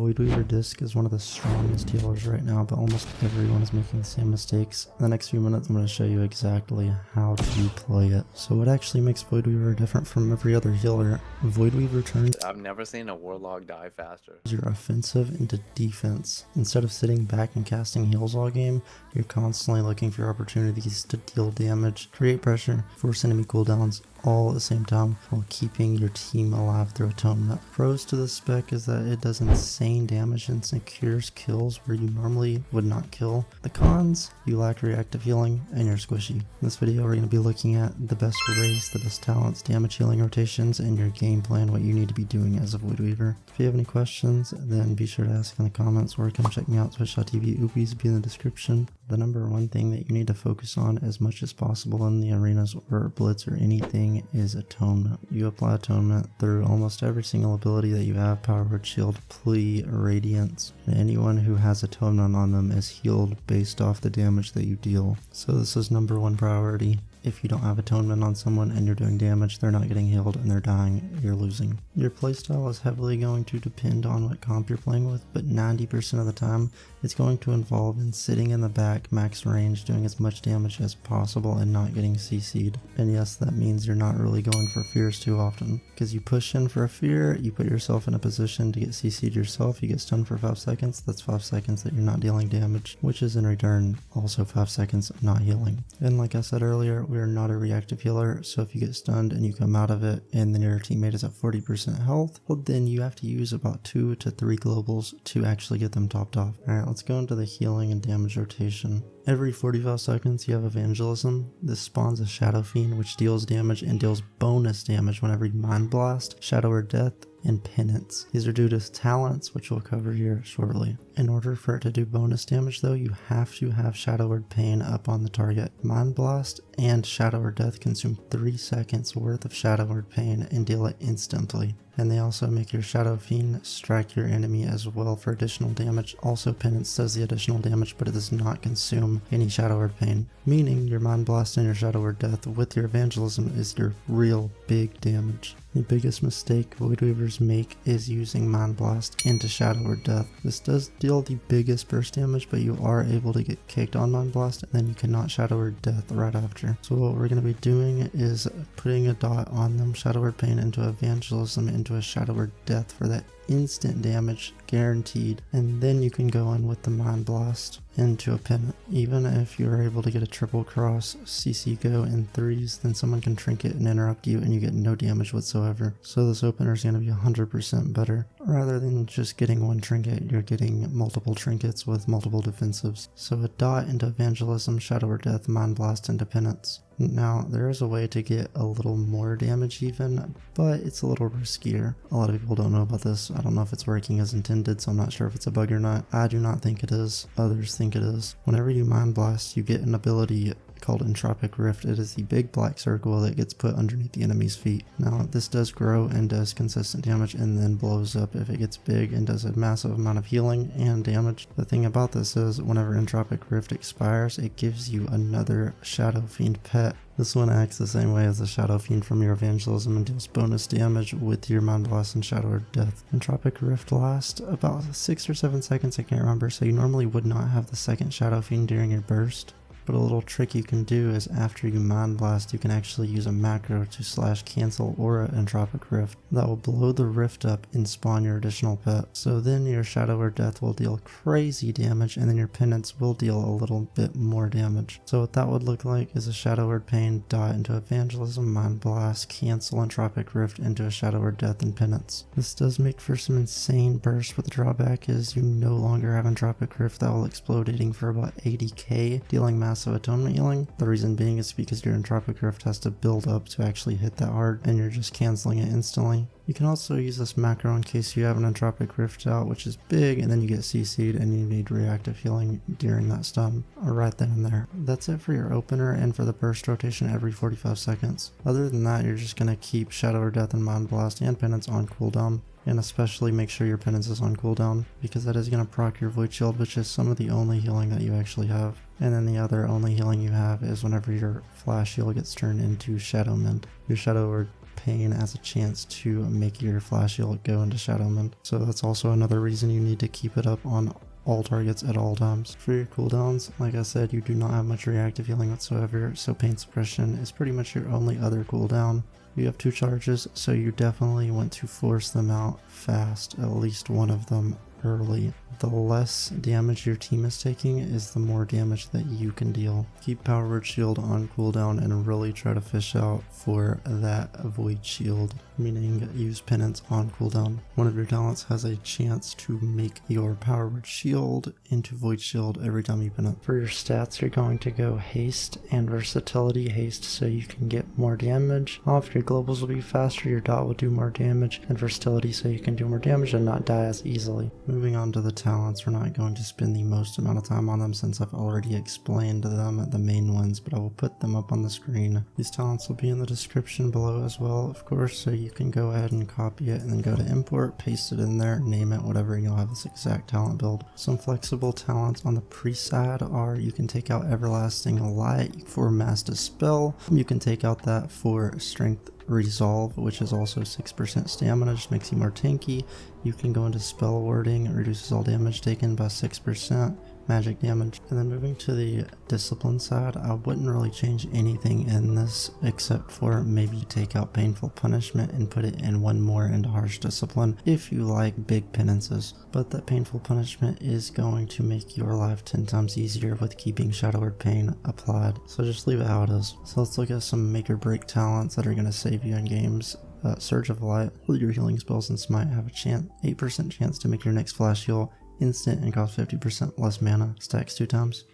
Voidweaver Disc is one of the strongest healers right now, but almost everyone is making the same mistakes. In the next few minutes I'm going to show you exactly how to play it. So what actually makes Voidweaver different from every other healer? Voidweaver turns I've never seen a warlock die faster. your offensive into defense. Instead of sitting back and casting heals all game, you're constantly looking for opportunities to deal damage, create pressure, force enemy cooldowns, all at the same time while keeping your team alive through atonement. Pros to this spec is that it does insane damage and secures kills where you normally would not kill. The cons, you lack reactive healing and you're squishy. In this video we're going to be looking at the best race, the best talents, damage healing rotations, and your game plan, what you need to be doing as a Voidweaver. If you have any questions, then be sure to ask in the comments or come check me out twitch.tv. Oopies will be in the description. The number one thing that you need to focus on as much as possible in the arenas or Blitz or anything is atonement. You apply atonement through almost every single ability that you have: power word, shield, plea, radiance. And anyone who has atonement on them is healed based off the damage that you deal. So this is number one priority. If you don't have atonement on someone and you're doing damage, they're not getting healed and they're dying, you're losing. Your playstyle is heavily going to depend on what comp you're playing with, but 90% of the time it's going to involve in sitting in the back, max range, doing as much damage as possible and not getting CC'd. And yes, that means you're not really going for fears too often, because you push in for a fear, you put yourself in a position to get CC'd yourself, you get stunned for 5 seconds, that's 5 seconds that you're not dealing damage, which is in return also 5 seconds of not healing. And like I said earlier, we are not a reactive healer, so if you get stunned and you come out of it and then your teammate is at 40% health, well then you have to use about 2 to 3 globals to actually get them topped off. Alright, let's go into the healing and damage rotation. Every 45 seconds you have Evangelism. This spawns a Shadow Fiend which deals damage and deals bonus damage whenever you Mind Blast, Shadow or Death, and Penance. These are due to talents, which we'll cover here shortly. In order for it to do bonus damage though, you have to have Shadow Word Pain up on the target. Mind Blast and Shadow or Death consume 3 seconds worth of Shadow Word Pain and deal it instantly. And they also make your Shadow Fiend strike your enemy as well for additional damage. Also Penance does the additional damage, but it does not consume any Shadow Word Pain. Meaning your Mind Blast and your Shadow Word Death with your Evangelism is your real big damage. The biggest mistake Voidweavers make is using Mind Blast into Shadow or Death. This does deal the biggest burst damage, but you are able to get kicked on Mind Blast and then you cannot Shadow or Death right after. So what we're going to be doing is putting a dot on them, Shadow or Pain into Evangelism, into a Shadow or Death for that instant damage guaranteed, and then you can go in with the Mind Blast into a Pennant. Even if you're able to get a triple cross CC go in 3s, then someone can trinket and interrupt you and you get no damage whatsoever. So this opener is going to be 100% better. Rather than just getting one trinket, you're getting multiple trinkets with multiple defensives. So a dot into Evangelism, Shadow or Death, Mind Blast into Penance. Now, there is a way to get a little more damage even, but it's a little riskier. A lot of people don't know about this. I don't know if it's working as intended, so I'm not sure if it's a bug or not. I do not think it is. Others think it is. Whenever you Mind Blast, you get an ability called Entropic Rift. It is the big black circle that gets put underneath the enemy's feet. Now, this does grow and does consistent damage and then blows up if it gets big and does a massive amount of healing and damage. The thing about this is whenever Entropic Rift expires, it gives you another Shadow Fiend pet. This one acts the same way as the Shadow Fiend from your Evangelism and deals bonus damage with your Mind Blast and Shadow or Death. Entropic Rift lasts about 6 or 7 seconds, I can't remember, so you normally would not have the second Shadow Fiend during your burst. But a little trick you can do is after you Mind Blast, you can actually use a macro to cancel Aura Entropic Rift. That will blow the rift up and spawn your additional pet. So then your Shadow or Death will deal crazy damage, and then your Penance will deal a little bit more damage. So what that would look like is a Shadow or Pain dot into Evangelism, Mind Blast, cancel Entropic Rift into a Shadow or Death and Penance. This does make for some insane burst, but the drawback is you no longer have Entropic Rift that will explode, hitting for about 80k, dealing massive atonement healing. The reason being is because your Entropic Rift has to build up to actually hit that hard, and you're just canceling it instantly. You can also use this macro in case you have an Entropic Rift out, which is big, and then you get CC'd and you need reactive healing during that stun, or right then and there. That's it for your opener and for the burst rotation every 45 seconds. Other than that, you're just going to keep Shadow or Death and Mind Blast and Penance on cooldown. And especially make sure your Penance is on cooldown, because that is going to proc your Void Shield, which is some of the only healing that you actually have. And then the other only healing you have is whenever your Flash Heal gets turned into Shadow Mend. Your Shadow or Pain as a chance to make your flash heal go into Shadow Mend. So that's also another reason you need to keep it up on all targets at all times. For your cooldowns, like I said, you do not have much reactive healing whatsoever, so Pain Suppression is pretty much your only other cooldown. You have 2 charges, so you definitely want to force them out fast, at least one of them early. The less damage your team is taking is the more damage that you can deal. Keep Power Word Shield on cooldown and really try to fish out for that Void Shield, meaning use Penance on cooldown. One of your talents has a chance to make your Power Word Shield into Void Shield every time you pin it. For your stats, you're going to go Haste and Versatility. Haste so you can get more damage off, your globals will be faster, your dot will do more damage, and Versatility so you can do more damage and not die as easily. Moving on to the talents, we're not going to spend the most amount of time on them since I've already explained them, the main ones, but I will put them up on the screen. These talents will be in the description below as well, of course, so you can go ahead and copy it and then go to import, paste it in there, name it, whatever, and you'll have this exact talent build. Some flexible talents on the priest side are you can take out Everlasting Light for Mass Dispel, you can take out that for Strength Resolve, which is also 6% stamina, just makes you more tanky. You can go into spell wording, it reduces all damage taken by 6%, magic damage. And then moving to the discipline side, I wouldn't really change anything in this except for maybe take out Painful Punishment and put it in one more into Harsh Discipline if you like big penances. But that Painful Punishment is going to make your life 10 times easier with keeping Shadow Word Pain applied. So just leave it how it is. So let's look at some make or break talents that are going to save you in games. Surge of Light, your healing spells and smite have a 8% chance to make your next flash heal instant and cost 50% less mana, stacks 2 times.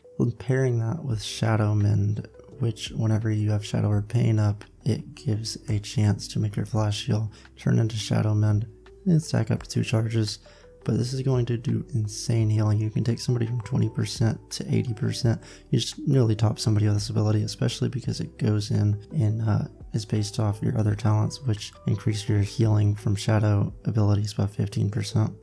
Pairing that with Shadow Mend, which whenever you have Shadow Word Pain up, it gives a chance to make your flash heal turn into Shadow Mend and stack up to 2 charges. But this is going to do insane healing. You can take somebody from 20% to 80%. You just nearly top somebody with this ability, especially because it goes in and is based off your other talents, which increase your healing from shadow abilities by 15%.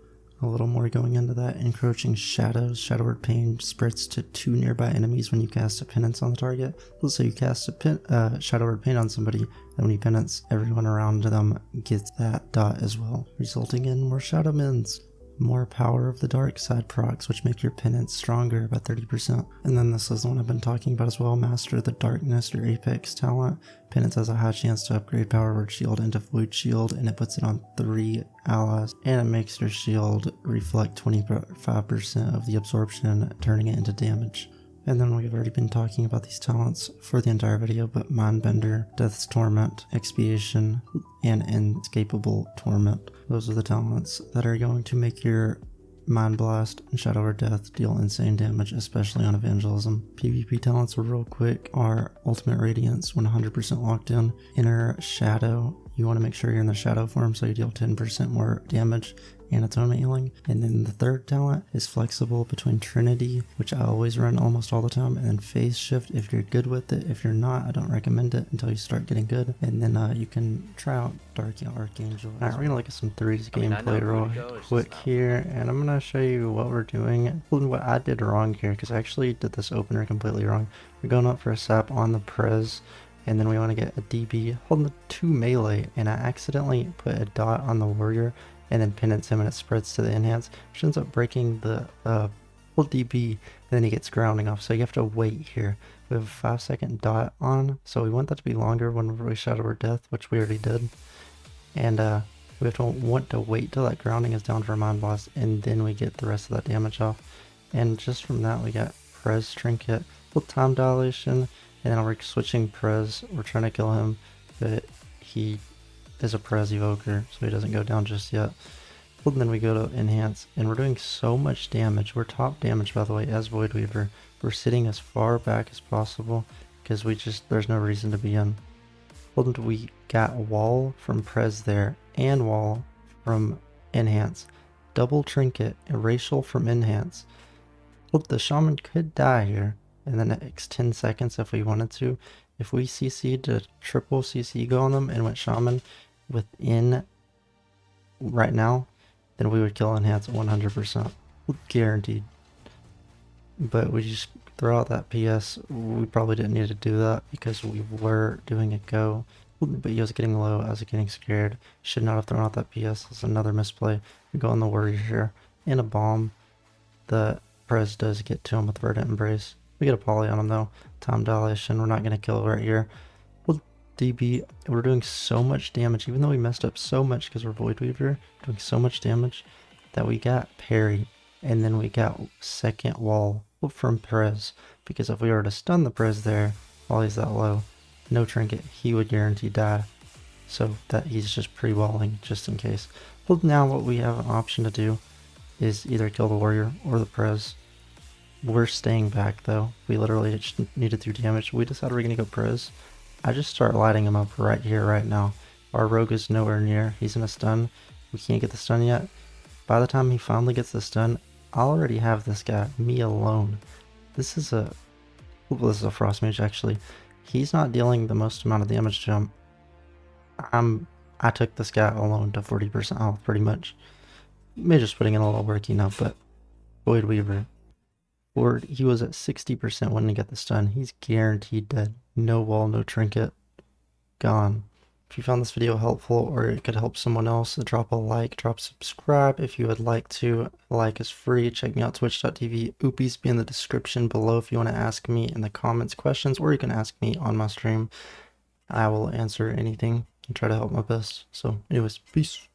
A little more going into that. Encroaching Shadows. Shadow Word Pain spreads to 2 nearby enemies when you cast a penance on the target. Let's say you cast a Shadow Word Pain on somebody, and when you penance, everyone around them gets that dot as well, resulting in more Shadow Mends. More Power of the Dark Side procs, which make your penance stronger by 30%. And then this is the one I've been talking about as well, Master of the Darkness, your Apex talent. Penance has a high chance to upgrade Power Word Shield into Void Shield, and it puts it on 3 allies, and it makes your shield reflect 25% of the absorption, turning it into damage. And then we've already been talking about these talents for the entire video, but Mindbender, Death's Torment, Expiation, and Inescapable Torment. Those are the talents that are going to make your Mind Blast and Shadow Word Death deal insane damage, especially on Evangelism. PvP talents real quick are Ultimate Radiance when 100% locked in, Inner Shadow, you want to make sure you're in the shadow form so you deal 10% more damage, and Atonement Healing. And then the third talent is Flexible between Trinity, which I always run almost all the time, and then Phase Shift if you're good with it. If you're not, I don't recommend it until you start getting good. And then you can try out Dark Archangel. Alright, we're gonna look at some 3's gameplay real quick here, and I'm gonna show you what we're doing. What I did wrong here, because I actually did this opener completely wrong. We're going up for a sap on the Prez, and then we want to get a DB holding the 2 melee, and I accidentally put a dot on the warrior and then penance him, and it spreads to the enhance, which ends up breaking the full DB, and then he gets grounding off, so you have to wait here. We have a 5-second dot on, so we want that to be longer whenever we Shadow Word Death, which we already did. And we have to want to wait till that grounding is down for Mind Blast, and then we get the rest of that damage off. And just from that we got Prez Trinket, little time dilation, and then we're switching Prez. We're trying to kill him, but he is a Prez evoker, so he doesn't go down just yet. Well, then we go to Enhance, and we're doing so much damage. We're top damage, by the way, as Voidweaver. We're sitting as far back as possible, because there's no reason to be in. Well, then we got Wall from Prez there, and Wall from Enhance. Double Trinket, Erasal from Enhance. Well, the Shaman could die here in the next 10 seconds if we wanted to. If we CC'd to triple CC go on them and went Shaman within right now, then we would kill Enhance 100%. Guaranteed. But we just throw out that PS. We probably didn't need to do that because we were doing a go. But he was getting low, I was getting scared. Should not have thrown out that PS. That's another misplay. We go on the warrior here. And a bomb. The Prez does get to him with Verdant Embrace. We get a poly on him though. Time dilation. We're not going to kill right here. Well, DB, we're doing so much damage. Even though we messed up so much because we're Voidweaver, doing so much damage that we got parry. And then we got second wall from Perez. Because if we were to stun the Prez there while he's that low, no trinket, he would guarantee die. So that he's just pre-walling just in case. Well, now what we have an option to do is either kill the warrior or the Prez. We're staying back though. We literally just needed to do damage. We decided we're gonna go Prez. I just start lighting him up right here, right now. Our rogue is nowhere near. He's in a stun. We can't get the stun yet. By the time he finally gets the stun, I already have this guy, me alone. This is a frost mage actually. He's not dealing the most amount of damage to him. I took this guy alone to 40% health pretty much. Maybe just putting in a little work, you know, but Voidweaver, or he was at 60% when he got the stun. He's guaranteed dead. No wall, no trinket. Gone. If you found this video helpful or it could help someone else, drop a like, drop subscribe if you would like to. Like is free. Check me out, twitch.tv. Oopies be in the description below if you want to ask me in the comments questions, or you can ask me on my stream. I will answer anything and try to help my best. So anyways, peace.